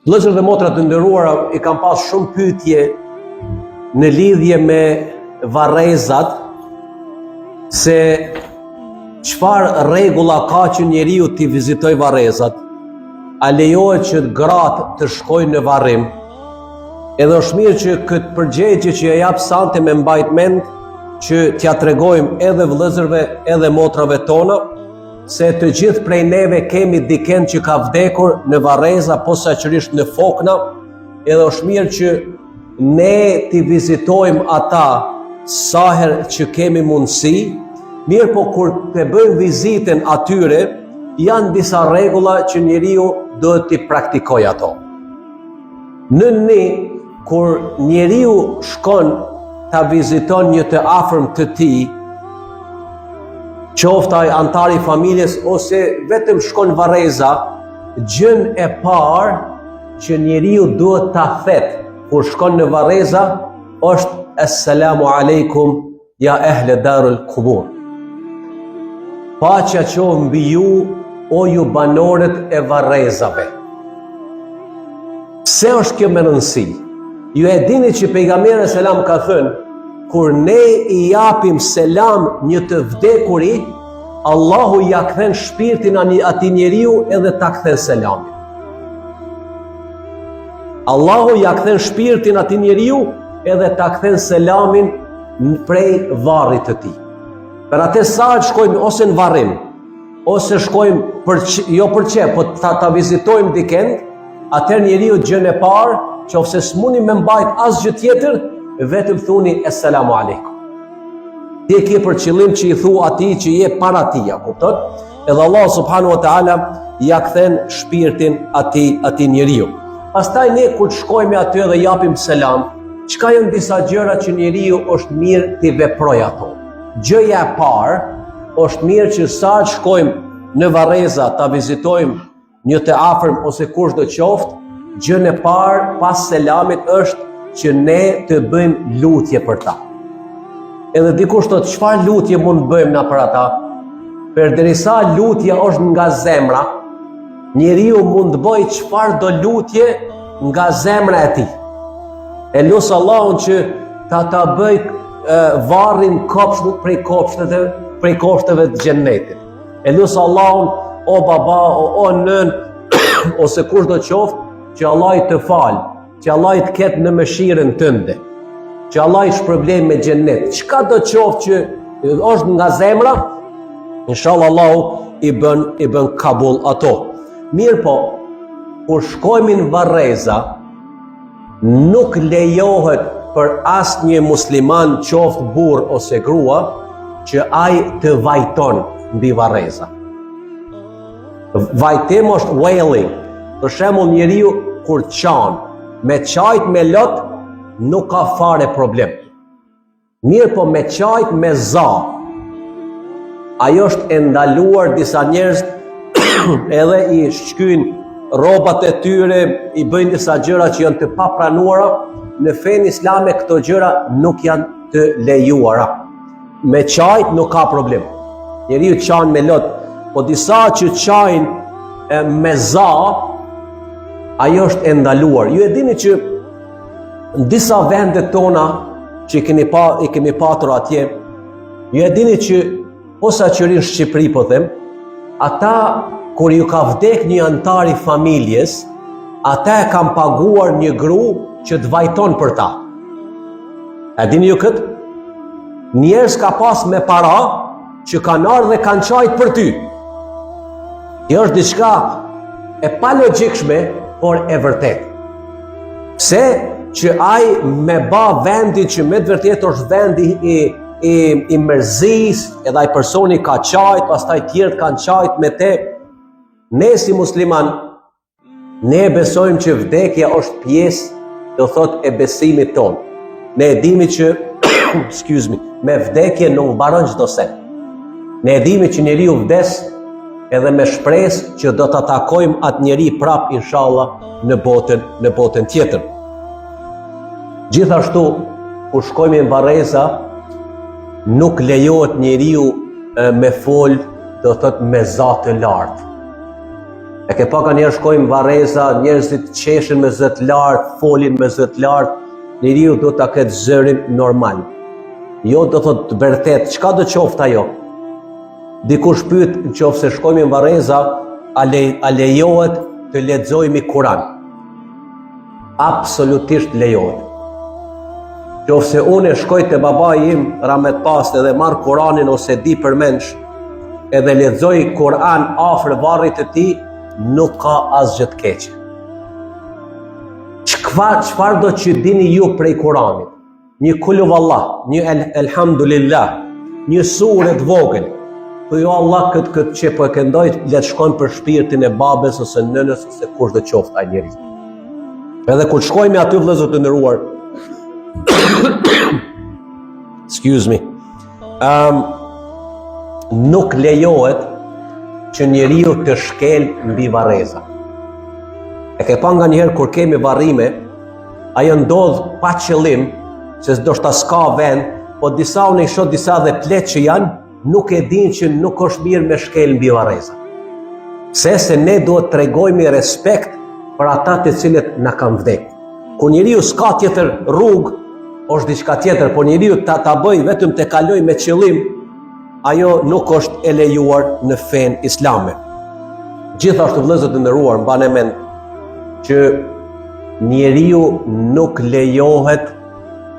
Vëllezër dhe motra të nderuara, i kam pas shumë pyetje në lidhje me varrezat, se çfarë rregulla ka që njeriu t'i vizitoj varrezat, a lejohet që gratë të shkojnë në varrim? Edhe është mirë që këtë përgjigje që ja jap Sante me mbajt mend, që t'ja tregojmë edhe vëllezërve edhe motrave tona, se të gjithë prej neve kemi diken që ka vdekur në varreza, posaçërisht në Fokna, edhe është mirë që ne t'i vizitojmë ata sa herë që kemi mundësi, mirë po kur të bëjmë vizitën atyre, janë disa rregulla që njeriu duhet t'i praktikojë ato. Kur njeriu shkon ta viziton një të afërm të tij, qoftë ai antar i familjes ose vetëm shkon varreza, gjën e parë që njeriu duhet ta thet kur shkon në varreza është Assalamu alaikum ya ahle darul qubur. Paqja qoftë mbi ju, o ju banorët e varrezave. Pse është kjo me rëndësi? Ju e dini që pejgamberi selam ka thënë, kur ne i japim selam një të vdekuri, Allahu ja kthen shpirtin atij njeriu edhe ta kthen selamin. Allahu ja kthen shpirtin atij njeriu edhe ta kthen selamin prej varrit të tij. Për atë sa shkojmë ose në varrim, ose shkojmë jo për çep, po ta vizitojmë dikend, atëherë njeriu gjën e parë, qofse s'muni me mbajt asgjë tjetër, vetëm thuni Assalamu alaikum. Ti ke për qëllim që i thu atij që je para tij, kupton? Edhe Allah subhanahu wa taala ja kthen shpirtin atij njeriu. Pastaj ne kur shkojmë aty dhe japim selam, çka janë disa gjëra që njeriu është mirë t'i veprojë ato. Gjëja e parë është mirë që sa shkojmë në varreza ta vizitojmë një të afërm ose kushdo qoftë, gjën e parë pas selamit është që ne të bëjmë lutje për ta. Edhe dikush thotë, çfarë lutje mund të bëjmë na për ata? Përderisa lutja është nga zemra, njeriu mund të bëjë çfarëdo lutje nga zemra e tij. E lut Allahun që ta bëj varrin prej kopshteve të xhennetit. E lut Allahun, o baba, o nën, ose kushdo qoftë, që Allah i të falë, që Allah i të ketë në mëshirën tënde, që Allah i shpërblej me xhennet. Çka do qoftë që është nga zemra, inshallah Allahu i bën kabul ato. Mirë po, kur shkojmë në varreza, nuk lejohet për asnjë musliman, qoftë burr ose grua, që ai të vajton mbi varreza. Vajtim është wailing. Për shembull, njeriu kur çan me çajt me lot nuk ka fare problem. Mirë po me çajt me za, ajo është e ndaluar. Disa njerëz edhe i shkojnë rrobat e tyre, i bëjnë disa gjëra që janë të papranuara. Në fenë islame këto gjëra nuk janë të lejuara. Me çajt nuk ka problem. Njeriu çan me lot, po disa që çajnë me za, ajo është e ndaluar. Ju e dini që në disa vende tona që i kemi patur atje, ju e dini që posaçërisht në Shqipëri po them, ata kur ju ka vdek një antar i familjes, ata e kanë paguar një gru që të vajton për ta. E dini ju këtë? Njerëz ka pas me para që kanë ardhur dhe kanë çajt për ty. Kjo është diçka e palogjikshme, por e vërtet. Pse që ai me ba vendi që me të vërtetë është vendi i mërzis, edhe ai personi ka qajt, pastaj tjerët kanë qajt me te. Ne si musliman, ne besojmë që vdekja është pjesë, do thot, e besimit ton. Ne e dimi që me vdekje nuk mbaron çdo sen. Ne e dimi që njeriu vdes edhe me shpresë që do ta takojmë atë njeri prap inshallah në botën tjetër. Gjithashtu, kur shkojmë në varreza, nuk lejohet njeriu me fol, do thot, me za të lartë. E ke pa ka njerë shkojmë Vareza, njerëzit qeshin me zët lartë, folin me zët lartë, njeriu do ta ketë zërin normal. Jo do thot të vërtet, çka do qoftë ajo? Dikush pyet nëse shkojmë në Vareza, a lejohet të lexojmë Kur'an? Absolutisht lejohet. Nëse unë shkoj te babai im Ramet Paste dhe marr Kur'anin ose di përmendsh, edhe lexoj Kur'an afër varrit të tij, nuk ka asgjë të keqe. Çfarë do që dini ju prej Kur'anit? Një kul huvallah, një elhamdulillah, një sure të vogël. Po jo Allah këtë që po e këndoj, le të shkojmë për shpirtin e babes ose nënës ose kush do qoftë ai njeri. Edhe kur shkojmë aty vëllezër të nderuar, excuse me, nuk lejohet që njeriu të shkel mbi Vareza. E ke pa nga njëherë kur kemi varrime, ajo ndodh pa qëllim, se ndoshta s'ka vend, po disa unë i shoh disa dhe pleq që janë, nuk e din që nuk është mirë me shkel mbi Vareza. Se ne duhet të tregojmë respekt për ata të cilët na kanë vdekur. Kur njeriu s'ka tjetër rrugë, është diçka tjetër, por njeriu ta bëj vetëm të kaloj me qëllim, ajo nuk është e lejuar në fen islame. Gjithashtu vëllezër të nderuar, mbani mend që njeriu nuk lejohet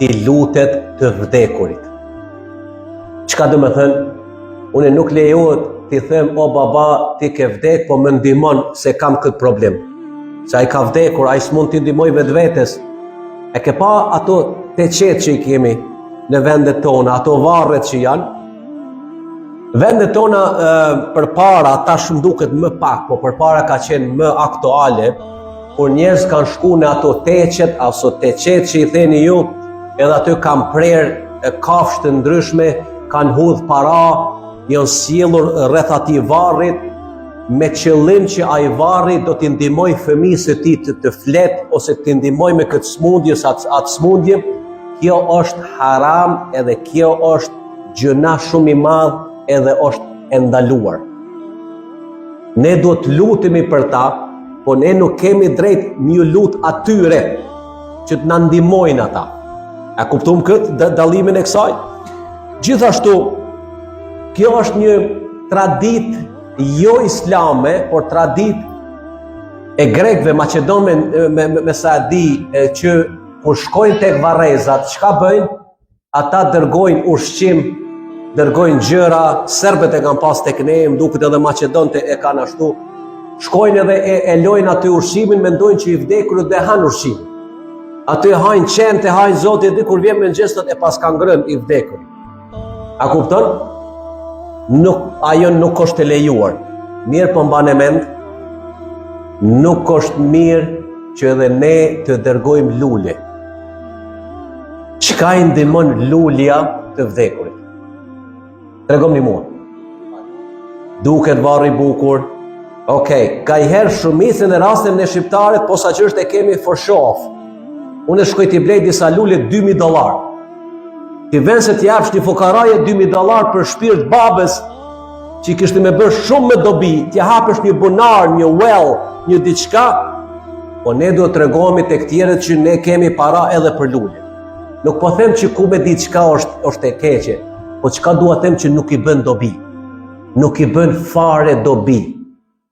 t'i lutet të vdekurit. Çka do të thënë? Unë nuk lejohet t'i them, o baba, ti ke vdek, po më ndihmon se kam këtë problem. Se ai ka vdekur, ai s'mund t'i ndihmoj vetvetes. E ke pa ato te qetë që i kemi në vendet tona, ato varret që janë. Vendet tona përpara, tash më duket më pak, po përpara ka qenë më aktuale, kur njerëz kanë shku në ato teqet, aso teqet që i theni ju, edhe aty kanë prerë kafshë të ndryshme, kanë hudh para, janë sjellur rreth atij varrit me qëllim që ai varri do t'i ndihmoj fëmijës së tij të flet ose t'i ndihmoj me këtë smundje ose atë smundje. Kjo është haram edhe kjo është gjëna shumë i madh edhe është e ndaluar. Ne duhet të lutemi për ta, po ne nuk kemi drejt një lut atyre që të na ndihmojnë ata. A kuptum këtë dallimin e kësaj? Gjithashtu, kjo është një tradit jo islame, por tradit e grekëve, Maqedonëve me sa e di, që kur shkojnë tek Varrezat, çka bëjnë? Ata dërgojnë ushqim, dërgojnë gjëra, serbët e kanë pas tek ne, më duket edhe Maqedonët e kanë ashtu. Shkojnë edhe e lojnë aty ushqimin, mendojnë që i vdekur dhe han ushqimin. Aty hajnë qenë, hajnë Zoti, dhe kur vjen mëngjesët e pas kanë ngrënë i vdekur. A kupton? Ajo nuk është e lejuar. Mirë po mbane mend, nuk është mirë që edhe ne të dërgojmë lule. Çka i ndihmon lulja të vdekurit? Tregomni mua. Duket varri bukur. Okej, ka i herë shumicën e rastin në shqiptarët, posa që është e kemi for show. Unë shkoj t'i blej disa lule $2,000. Ti vën se t'i japsh një fukaraje $2,000 për shpirt babes, që i kishte me bërë shumë me dobi, t'i hapësh një bunar, një well, një diçka, po ne duhet të tregohemi tek tjerët që ne kemi para edhe për lule. Nuk po them që ku me diçka është e keqe, po çka dua them që nuk i bën dobi. Nuk i bën fare dobi.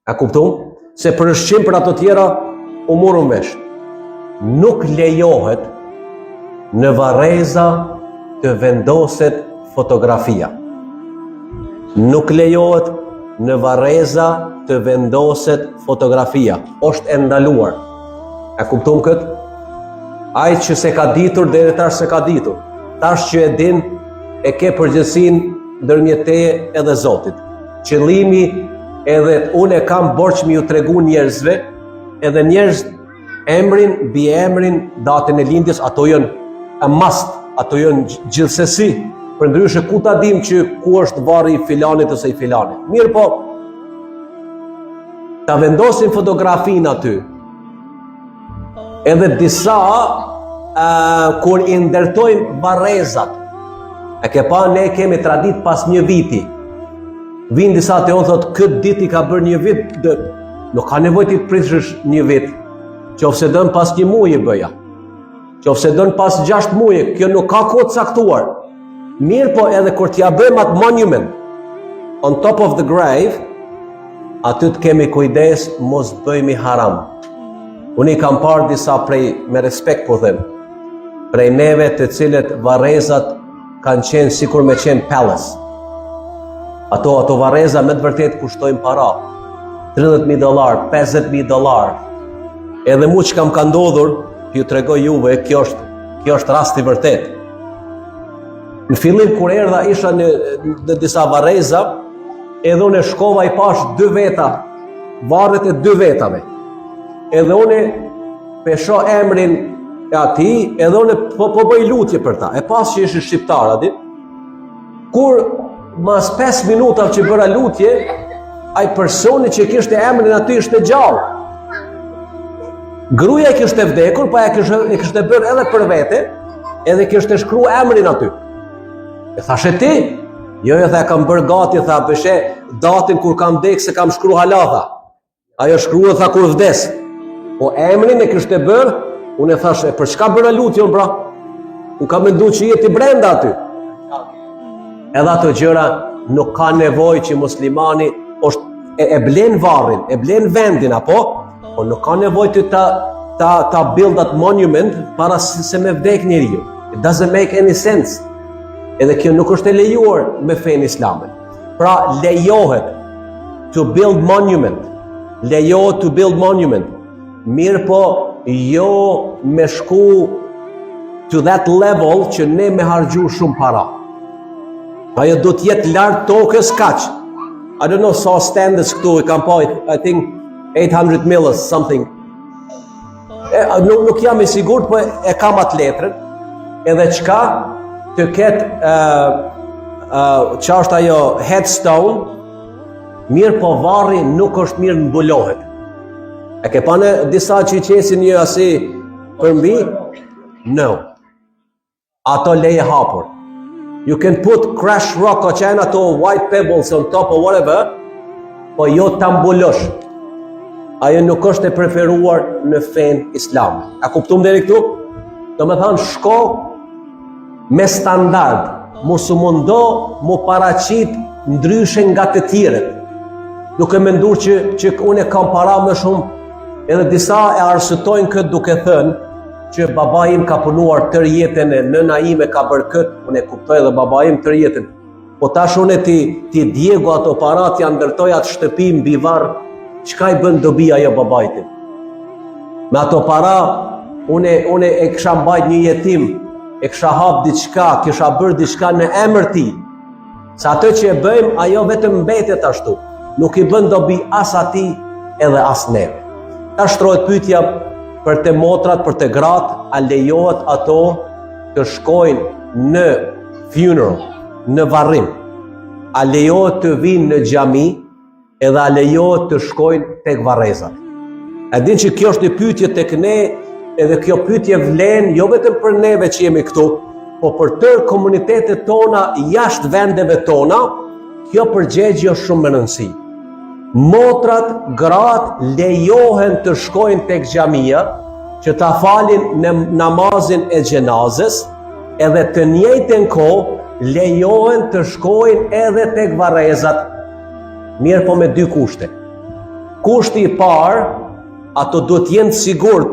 A kupton? Se për ushqim për ato tjera u morën vesh. Nuk lejohet në Varreza të vendoset fotografia. Nuk lejohet në Varreza të vendoset fotografia. Është e ndaluar. A kupton këtë? Ai që se ka ditur deri tash se ka ditur. Tash që e din, e ke përgjegjësinë ndërmjet teje edhe Zotit. Qëllimi edhe unë e kam borç me ju tregu njerëzve, edhe njerëz emrin, bi emrin, datën e lindjes, ato janë a must, ato janë gjithsesi. Përndryshe ku ta dim që ku është varri i filanit ose i filanit. Mirë po, ta vendosin fotografinë aty. Edhe disa kur i ndërtojmë Varrezat, e ke pa ne kemi tradit pas një viti. Vinë disa të onë thotë, këtë dit i ka bërë një vit, Nuk ka nevojë ti të prishësh një vit. Qofse don pas një muaji bëja. Qofse don pas 6 muaje, kjo nuk ka kohë të caktuar. Mirë po edhe kur t'ja bëjmë atë monument on top of the grave, aty të kemi kujdes mos bëjmë haram. Unë i kam parë disa prej, me respekt po them, prej neve të cilët varrezat kanë qenë sikur me qenë palace. Ato varreza me të vërtet kushtojnë para. $30,000, $50,000. Edhe mu që kam ka ndodhur, ju tregoj juve, kjo është rast i vërtet. Në fillim kur erdha isha në disa varreza, edhe unë shkova i pash 2 veta, varret e 2 vetave. Edhe unë pesho emrin e ati, edhe unë po bëj lutje për ta. E pas që ishi shqiptar aty, kur mas 5 minuta që bëra lutje, ai personi që kishte emrin aty ishte gjallë. Gruaja kishte vdekur, pa e kishte bërë edhe për vete, edhe kishte shkruar emrin aty. E thashe ti? Jo, tha, kam bërë gati, tha, peshe datin kur kam vdek se kam shkruar halatha. Ajo shkruar, tha, kur vdes. Po emrin e kishte bërë, unë e thashe, për çka bëra lutje unë pra? Unë kam menduar që jeti brenda aty. Edhe ato gjëra nuk ka nevojë që muslimani e blen varrin, e blen vendin, apo nuk ka nevojë të ta build that monument para se me vdek njeriu. It doesn't make any sense. Edhe kjo nuk është e lejuar me fenë islame. Pra lejohet to build monument. Mirë po jo me shku to that level që ne me harxhu shumë para. Ajo do të jetë lart tokës kaq. I don't know, sa standards këtu e kam pa, I think 800 milles, something. Nuk jam i sigurt, po e kam atë letrën, edhe qka të ketë, që është ajo headstone, mirë po varri nuk është mirë mbulohet. E ke pa në disa që i qesin një asi përmbi? No. Ato leje hapur. You can put crash rock or qenë ato white pebbles on top or whatever, po jo ta mbulosh. Ajo nuk është e preferuar në fenë islame. A kuptum deri këtu? Do me thanë, shko me standard, mos u mundo mu paraqit ndryshe nga të tjerët. Duke menduar që unë kam para më shumë, edhe disa e arsyetojnë këtë duke thënë që baba im ka punuar tërë jetën, e nëna ime ka bërë këtë, unë e kuptoj edhe baba im tërë jetën. Po tash unë ti djego ato para, t'ja ndërtoj atë shtëpi mbi varr, çka i bën dobi ajo babait tim? Me ato para unë e kisha mbajt një jetim, e kisha hap diçka, kisha bërë diçka në emër ti. Sa ato që e bëjmë, ajo vetëm mbetet ashtu. Nuk i bën dobi as atij edhe as neve. Tash shtrohet pyetja për të motrat, për të gratë, a lejohet ato të shkojnë në funeral, në varrim? A lejohet të vinë në xhami, edhe a lejohet të shkojnë tek varrezat? E din që kjo është një pyetje tek ne, edhe kjo pyetje vlen jo vetëm për neve që jemi këtu, po për tërë komunitetet tona jashtë vendeve tona, kjo përgjigje është shumë e rëndësishme. Motrat, gratë lejohen të shkojnë tek xhamia, që ta falin në namazin e xhenazës, edhe të njëjtën kohë lejohen të shkojnë edhe tek varrezat. Mirë po me 2 kushte. Kushti i parë, ato do të jenë të sigurt,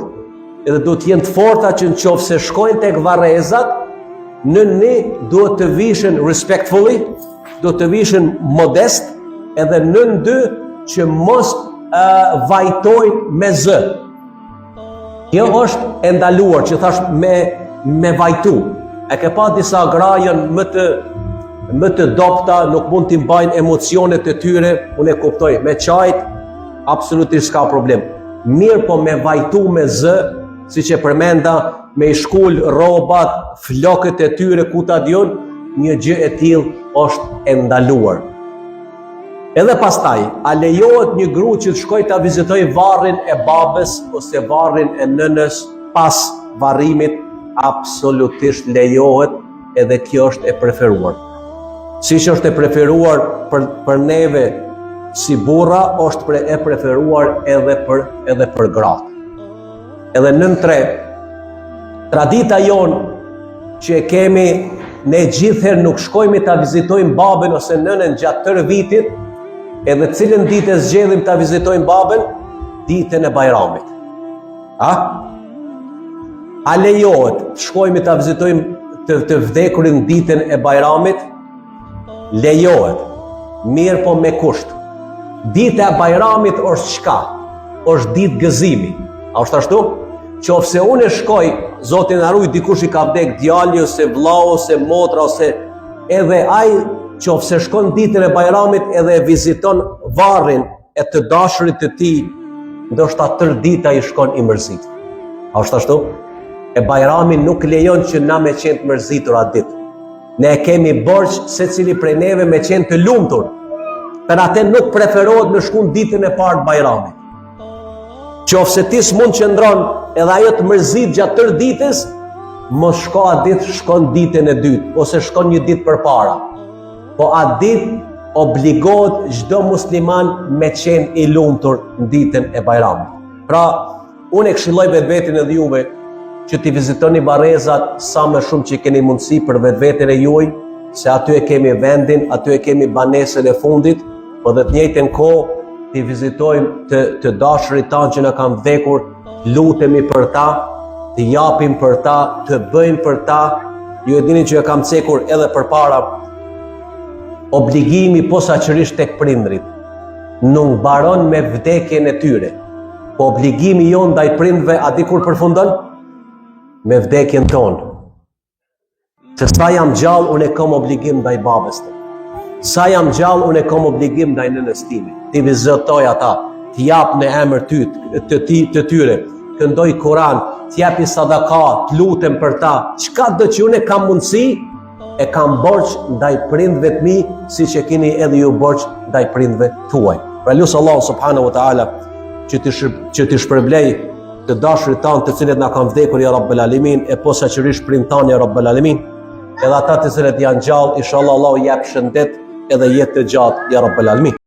edhe do të jenë të forta që nëse shkojnë tek varrezat, në duhet të vishen respectfully, do të vishen modest, edhe në 2 që mos vajtojnë me zë. Kjo është e ndaluar, që thash me vajtu. E ke pa disa grajën më të dopta, nuk mund t'i mbajnë emocionet e tyre, unë e kuptoj, me qajt, absolutisht s'ka problem. Mirë po me vajtu me zë, si që përmenda, me i shkull robat, flokët e tyre ku ta dion, një gjë e tillë është e ndaluar. Edhe pastaj, a lejohet një gru që të shkoj ta vizitoj varrin e babës ose varrin e nënës pas varrimit? Absolutisht lejohet, edhe kjo është e preferuar. Siç është e preferuar për neve si burra është e preferuar edhe për gratë. Edhe nën 3, tradita jonë që e kemi, ne gjithherë nuk shkojmë ta vizitojmë babën ose nënën gjatë tërë vitit, edhe cilën ditë e zgjedhim ta vizitojmë babën, ditën e Bajramit. A lejohet të shkojmë ta vizitojmë të vdekurin ditën e Bajramit? Lejohet, mirë po me kusht. Dita e Bajramit është çka? Është ditë gëzimi. A është ashtu? Qofse unë shkoj, Zotin na ruaj, dikush i ka vdek djali ose vllau ose motra ose edhe ai, qofse shkon ditën e Bajramit edhe e viziton varrin e të dashurit të tij, ndoshta tërë dita i shkon i mërzit. A është ashtu? E Bajrami nuk lejon që na me qenë të mërzitur atë ditë. Ne kemi borx secili prej neve me qenë të lumtur. Për atë nuk preferohet me shkon ditën e parë të Bajramit. Qofse ti s'mund qëndron edhe ajo të mërzit gjatë tërë ditës, mos shko atë ditë, shkon ditën e dytë ose shkon një ditë përpara. Po atë ditë obligohet çdo musliman me qenë i lumtur në ditën e Bajramit. Pra, unë e këshilloj vetveten edhe juve që t'i vizitoni Barezat sa më shumë që keni mundësi për vetveten e juaj, se aty e kemi vendin, aty e kemi banesën e fundit, po dhe të njëjtën kohë t'i vizitojmë të dashurit tanë që na kanë vdekur, lutemi për ta, të japim për ta, të bëjmë për ta. Ju e dini që e kam cekur edhe përpara, obligimi posaçërisht tek prindrit nuk mbaron me vdekjen e tyre. Po obligimi jon ndaj prindve a di kur përfundon? Me vdekjen tonë. Se sa jam gjallë, unë e kam obligim ndaj babës të. Sa jam gjallë, unë e kam obligim ndaj nënës time. Ti vizitoj ata, t'i jap në emër të tyre, këndoj Kur'an, t'japi sadaka, t'lutem për ta. Çka do që unë e kam mundësi, e kam borx ndaj prindve të mi, siç e keni edhe ju borx ndaj prindve tuaj. Pra lutë Allahu subhanahu wa taala që ti shpërblej të dashurit tanë të cilët na kanë vdekur ya Rabbel Alamin, e posaçërisht prindtan ya Rabbel Alamin, edhe ata të cilët janë gjallë, inshallah Allahu jap shëndet edhe jetë të gjatë ya Rabbel Alamin.